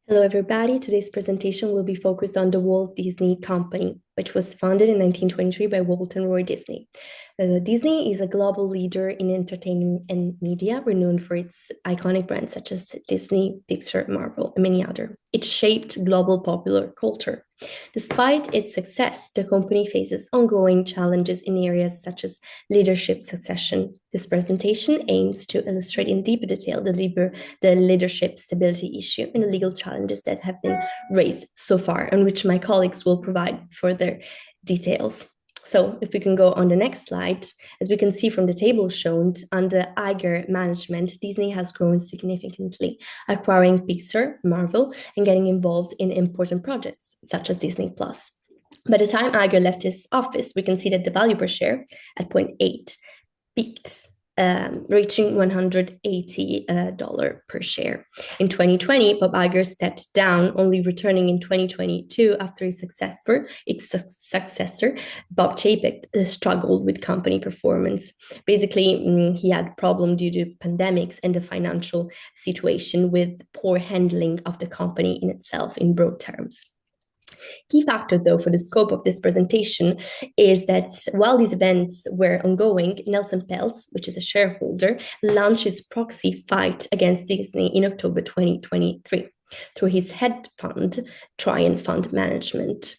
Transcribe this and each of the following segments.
Hello, everybody. Today's presentation will be focused on the Walt Disney Company, which was founded in 1923 by Walt and Roy Disney. Disney is a global leader in entertainment and media, renowned for its iconic brands such as Disney, Pixar, Marvel, and many others. It shaped global popular culture. Despite its success, the company faces ongoing challenges in areas such as leadership succession. This presentation aims to illustrate in deeper detail the leadership stability issue and the legal challenges that have been raised so far, and which my colleagues will provide further details. So if we can go on the next slide, as we can see from the table shown, under Iger management, Disney has grown significantly, acquiring Pixar, Marvel, and getting involved in important projects such as Disney Plus. By the time Iger left his office, we can see that the value per share at 0.8 peaked, reaching $180 per share. In 2020, Bob Iger stepped down, only returning in 2022 after his successor, Bob Chapek, struggled with company performance. Basically, he had problem due to pandemics and the financial situation with poor handling of the company in itself in broad terms. Key factor, though, for the scope of this presentation is that while these events were ongoing, Nelson Peltz, which is a shareholder, launched his proxy fight against Disney in October 2023 through his hedge fund, Trian Fund Management.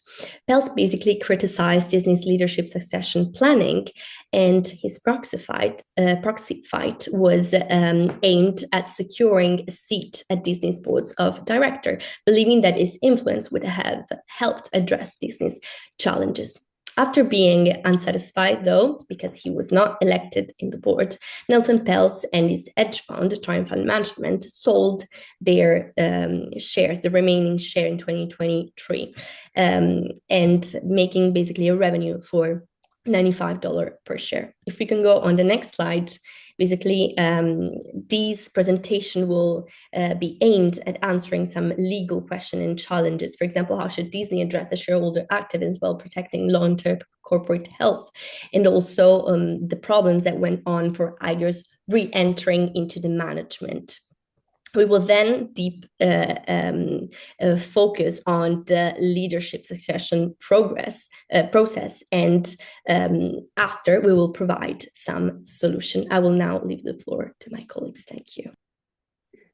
Peltz basically criticized Disney's leadership succession planning, and his proxy fight was aimed at securing a seat at Disney's boards of director, believing that his influence would have helped address Disney's challenges. After being unsatisfied, though, because he was not elected in the board, Nelson Peltz and his hedge fund, Triumph Fund Management, sold their shares, the remaining share in 2023, and making basically a revenue for $95 per share. If we can go on the next slide, basically, these presentation will be aimed at answering some legal questions and challenges. For example, how should Disney address a shareholder activism while protecting long-term corporate health? And also the problems that went on for Iger's re-entering into the management. We will then focus on the leadership succession process, and after we will provide some solution. I will now leave the floor to my colleagues. Thank you.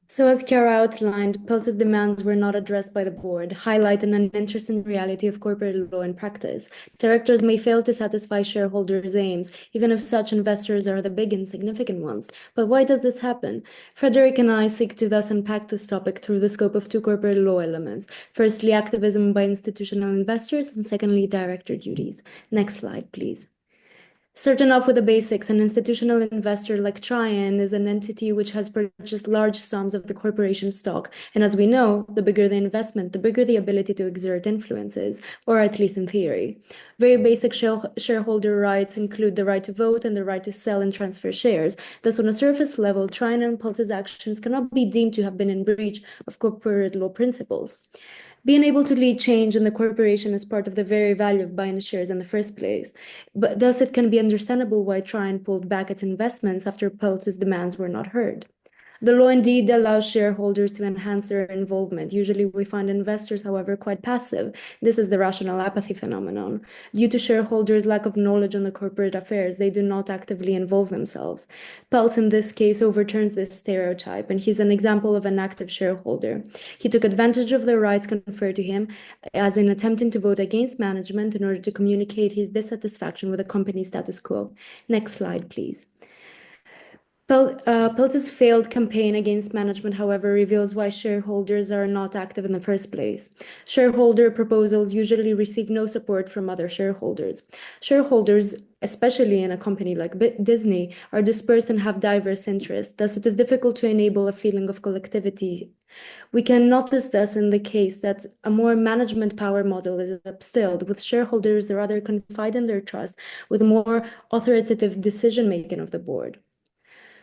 So as Chiara outlined, Peltz's demands were not addressed by the board, highlighting an interesting reality of corporate law and practice. Directors may fail to satisfy shareholders' aims, even if such investors are the big and significant ones. But why does this happen? Frederick and I seek to thus unpack this topic through the scope of two corporate law elements. Firstly, activism by institutional investors, and secondly, director duties. Next slide, please. Starting off with the basics, an institutional investor like Trian is an entity which has purchased large sums of the corporation stock. And as we know, the bigger the investment, the bigger the ability to exert influences, or at least in theory. Very basic shareholder rights include the right to vote and the right to sell and transfer shares. Thus, on a surface level, Trian and Peltz's actions cannot be deemed to have been in breach of corporate law principles. Being able to lead change in the corporation is part of the very value of buying shares in the first place. But thus, it can be understandable why Trian pulled back its investments after Peltz's demands were not heard. The law indeed allows shareholders to enhance their involvement. Usually we find investors, however, quite passive. This is the rational apathy phenomenon. Due to shareholders' lack of knowledge on the corporate affairs, they do not actively involve themselves. Peltz, in this case, overturns this stereotype, and he's an example of an active shareholder. He took advantage of the rights conferred to him as in attempting to vote against management in order to communicate his dissatisfaction with the company's status quo. Next slide, please. Peltz's failed campaign against management, however, reveals why shareholders are not active in the first place. Shareholder proposals usually receive no support from other shareholders. Shareholders, especially in a company like Disney, are dispersed and have diverse interests. Thus, it is difficult to enable a feeling of collectivity. We can notice thus in the case that a more management power model is upstilled, with shareholders rather confide in their trust with more authoritative decision-making of the board.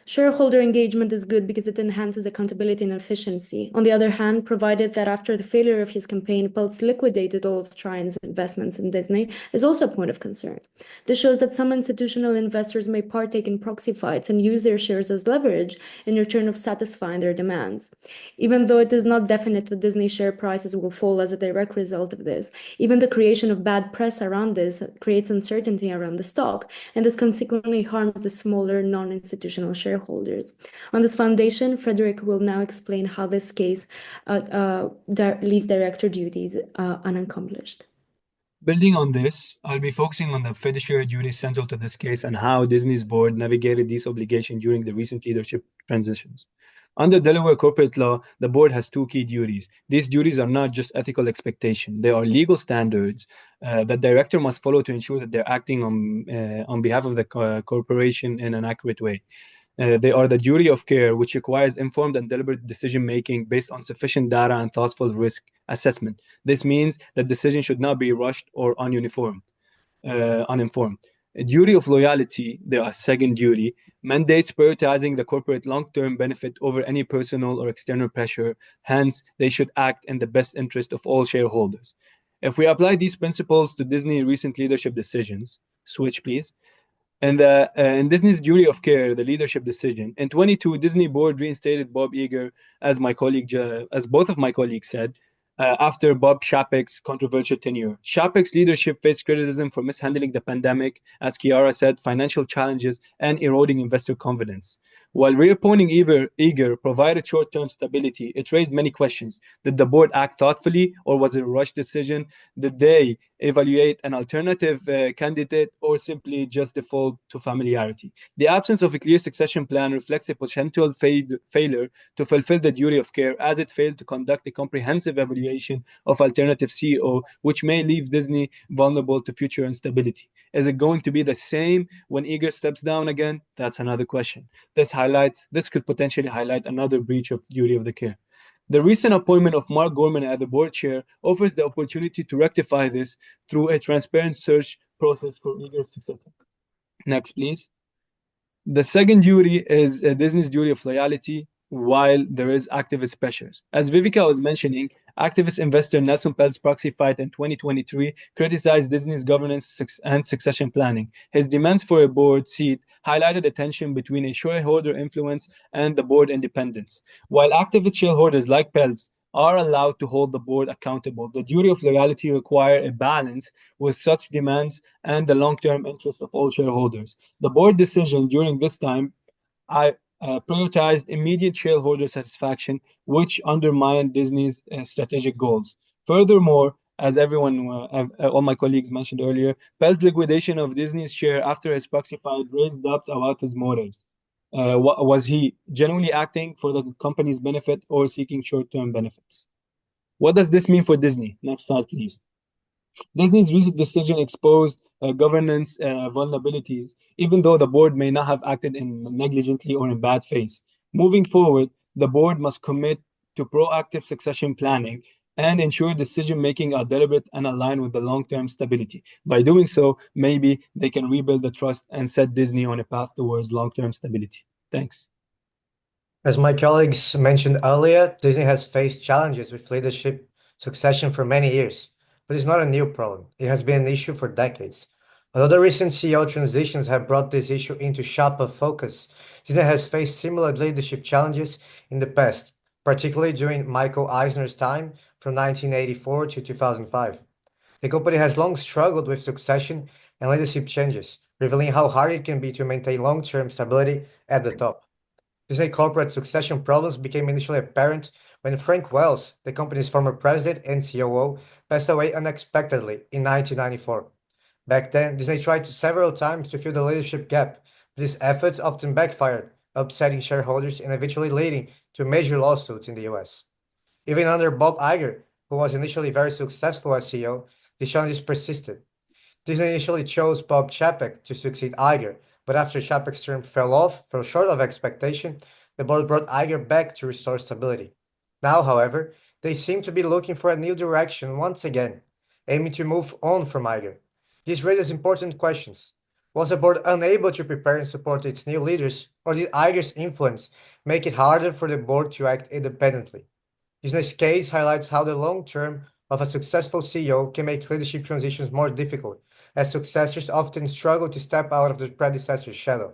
Shareholder engagement is good because it enhances accountability and efficiency. On the other hand, provided that after the failure of his campaign, Peltz liquidated all of Trian's investments in Disney, is also a point of concern. This shows that some institutional investors may partake in proxy fights and use their shares as leverage in return of satisfying their demands. Even though it is not definite that Disney share prices will fall as a direct result of this, even the creation of bad press around this creates uncertainty around the stock, and this consequently harms the smaller non-institutional shareholders. On this foundation, Frederick will now explain how this case leaves director duties unaccomplished. Building on this, I'll be focusing on the fiduciary duties central to this case and how Disney's board navigated these obligations during the recent leadership transitions. Under Delaware corporate law, the board has two key duties. These duties are not just ethical expectations; they are legal standards that director must follow to ensure that they're acting on behalf of the corporation in an accurate way. They are the duty of care, which requires informed and deliberate decision-making based on sufficient data and thoughtful risk assessment. This means that decisions should not be rushed or uninformed. A duty of loyalty, their second duty, mandates prioritizing the corporate long-term benefit over any personal or external pressure. Hence, they should act in the best interest of all shareholders. If we apply these principles to Disney recent leadership decisions, switch please, and in Disney's duty of care, the leadership decision, in 22, Disney board reinstated Bob Iger, as both of my colleagues said, after Bob Chapek's controversial tenure. Chapek's leadership faced criticism for mishandling the pandemic, as Chiara said, financial challenges, and eroding investor confidence. While reappointing Iger provided short-term stability, it raised many questions. Did the board act thoughtfully, or was it a rushed decision? Did they evaluate an alternative candidate, or simply just default to familiarity? The absence of a clear succession plan reflects a potential failure to fulfill the duty of care, as it failed to conduct a comprehensive evaluation of alternative CEO, which may leave Disney vulnerable to future instability. Is it going to be the same when Iger steps down again? That's another question. This could potentially highlight another breach of duty of the care. The recent appointment of Mark Gorman as the board chair offers the opportunity to rectify this through a transparent search process for Iger's successor. Next, please. The second duty is Disney's duty of loyalty, while there is activist pressures. As Vivica was mentioning, activist investor Nelson Peltz proxy fight in 2023 criticized Disney's governance and succession planning. His demands for a board seat highlighted a tension between a shareholder influence and the board independence. While activist shareholders like Peltz are allowed to hold the board accountable, the duty of loyalty requires a balance with such demands and the long-term interests of all shareholders. The board decision during this time prioritized immediate shareholder satisfaction, which undermined Disney's strategic goals. Furthermore, as all my colleagues mentioned earlier, Peltz's liquidation of Disney's share after his proxy fight raised doubts about his motives. Was he genuinely acting for the company's benefit or seeking short-term benefits? What does this mean for Disney? Next slide, please. Disney's recent decision exposed governance vulnerabilities, even though the board may not have acted negligently or in bad faith. Moving forward, the board must commit to proactive succession planning and ensure decision-making are deliberate and aligned with the long-term stability. By doing so, maybe they can rebuild the trust and set Disney on a path towards long-term stability. Thanks. As my colleagues mentioned earlier, Disney has faced challenges with leadership succession for many years, but it's not a new problem. It has been an issue for decades. Although the recent CEO transitions have brought this issue into sharper focus, Disney has faced similar leadership challenges in the past, particularly during Michael Eisner's time from 1984 to 2005. The company has long struggled with succession and leadership changes, revealing how hard it can be to maintain long-term stability at the top. Disney corporate succession problems became initially apparent when Frank Wells, the company's former president and COO, passed away unexpectedly in 1994. Back then, Disney tried several times to fill the leadership gap, but these efforts often backfired, upsetting shareholders and eventually leading to major lawsuits in the US. Even under Bob Iger, who was initially very successful as CEO, these challenges persisted. Disney initially chose Bob Chapek to succeed Iger, but after Chapek's term fell short of expectation, the board brought Iger back to restore stability. Now, however, they seem to be looking for a new direction once again, aiming to move on from Iger. This raises important questions. Was the board unable to prepare and support its new leaders, or did Iger's influence make it harder for the board to act independently? Disney's case highlights how the long term of a successful CEO can make leadership transitions more difficult, as successors often struggle to step out of their predecessor's shadow.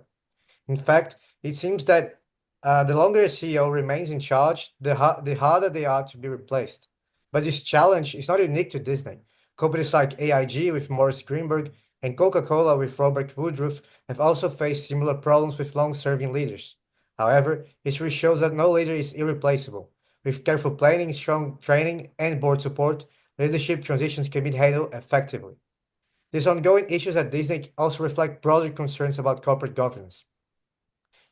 In fact, it seems that the longer a CEO remains in charge, the harder they are to be replaced. But this challenge is not unique to Disney. Companies like AIG with Morris Greenberg and Coca-Cola with Robert Woodruff have also faced similar problems with long-serving leaders. However, history shows that no leader is irreplaceable. With careful planning, strong training, and board support, leadership transitions can be handled effectively. These ongoing issues at Disney also reflect broader concerns about corporate governance.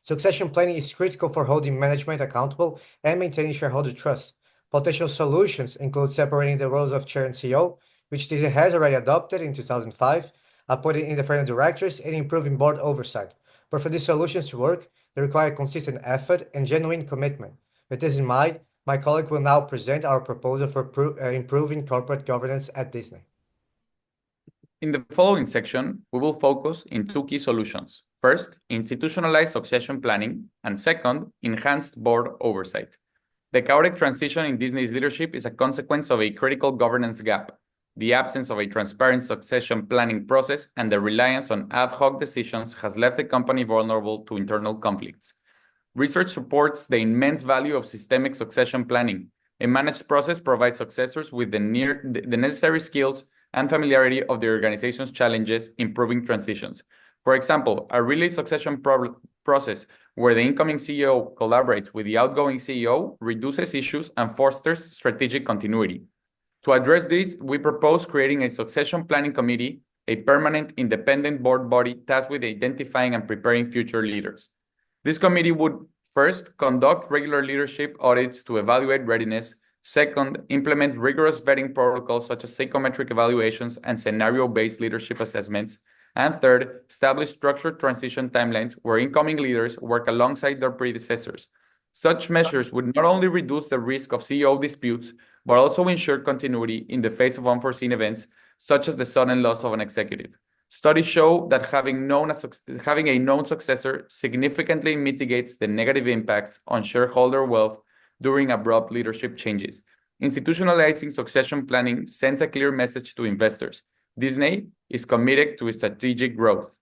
Succession planning is critical for holding management accountable and maintaining shareholder trust. Potential solutions include separating the roles of chair and CEO, which Disney has already adopted in 2005, appointing independent directors, and improving board oversight. But for these solutions to work, they require consistent effort and genuine commitment. With this in mind, my colleague will now present our proposal for improving corporate governance at Disney. In the following section, we will focus in two key solutions. First, institutionalized succession planning, and second, enhanced board oversight. The chaotic transition in Disney's leadership is a consequence of a critical governance gap, the absence of a transparent succession planning process, and the reliance on ad hoc decisions has left the company vulnerable to internal conflicts. Research supports the immense value of systemic succession planning. A managed process provides successors with the necessary skills and familiarity of the organization's challenges, improving transitions. For example, a relay succession process where the incoming CEO collaborates with the outgoing CEO reduces issues and fosters strategic continuity. To address this, we propose creating a succession planning committee, a permanent independent board body tasked with identifying and preparing future leaders. This committee would first conduct regular leadership audits to evaluate readiness. Second, implement rigorous vetting protocols such as psychometric evaluations and scenario-based leadership assessments. And third, establish structured transition timelines where incoming leaders work alongside their predecessors. Such measures would not only reduce the risk of CEO disputes, but also ensure continuity in the face of unforeseen events, such as the sudden loss of an executive. Studies show that having a known successor significantly mitigates the negative impacts on shareholder wealth during abrupt leadership changes. Institutionalizing succession planning sends a clear message to investors. Disney is committed to strategic growth.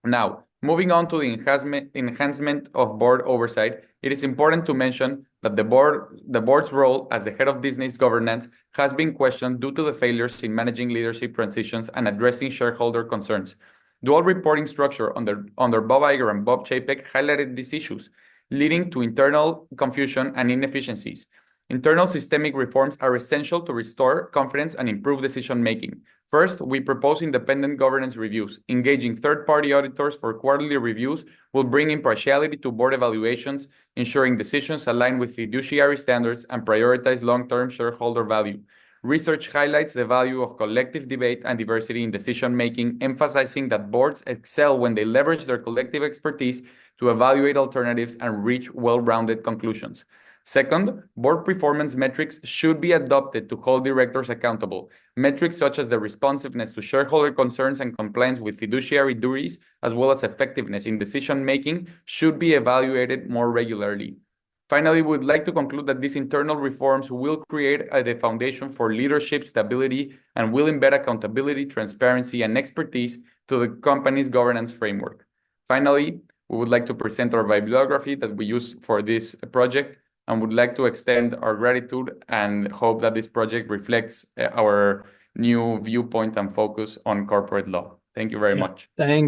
Now, moving on to the enhancement of board oversight, it is important to mention that the board's role as the head of Disney's governance has been questioned due to the failures in managing leadership transitions and addressing shareholder concerns. Dual reporting structure under Bob Iger and Bob Chapek highlighted these issues, leading to internal confusion and inefficiencies. Internal systemic reforms are essential to restore confidence and improve decision-making. First, we propose independent governance reviews. Engaging third-party auditors for quarterly reviews will bring impartiality to board evaluations, ensuring decisions align with fiduciary standards and prioritize long-term shareholder value. Research highlights the value of collective debate and diversity in decision-making, emphasizing that boards excel when they leverage their collective expertise to evaluate alternatives and reach well-rounded conclusions. Second, board performance metrics should be adopted to hold directors accountable. Metrics such as the responsiveness to shareholder concerns and compliance with fiduciary duties, as well as effectiveness in decision-making, should be evaluated more regularly. Finally, we would like to conclude that these internal reforms will create the foundation for leadership stability and will embed accountability, transparency, and expertise to the company's governance framework. Finally, we would like to present our bibliography that we use for this project and would like to extend our gratitude and hope that this project reflects our new viewpoint and focus on corporate law. Thank you very much. Thank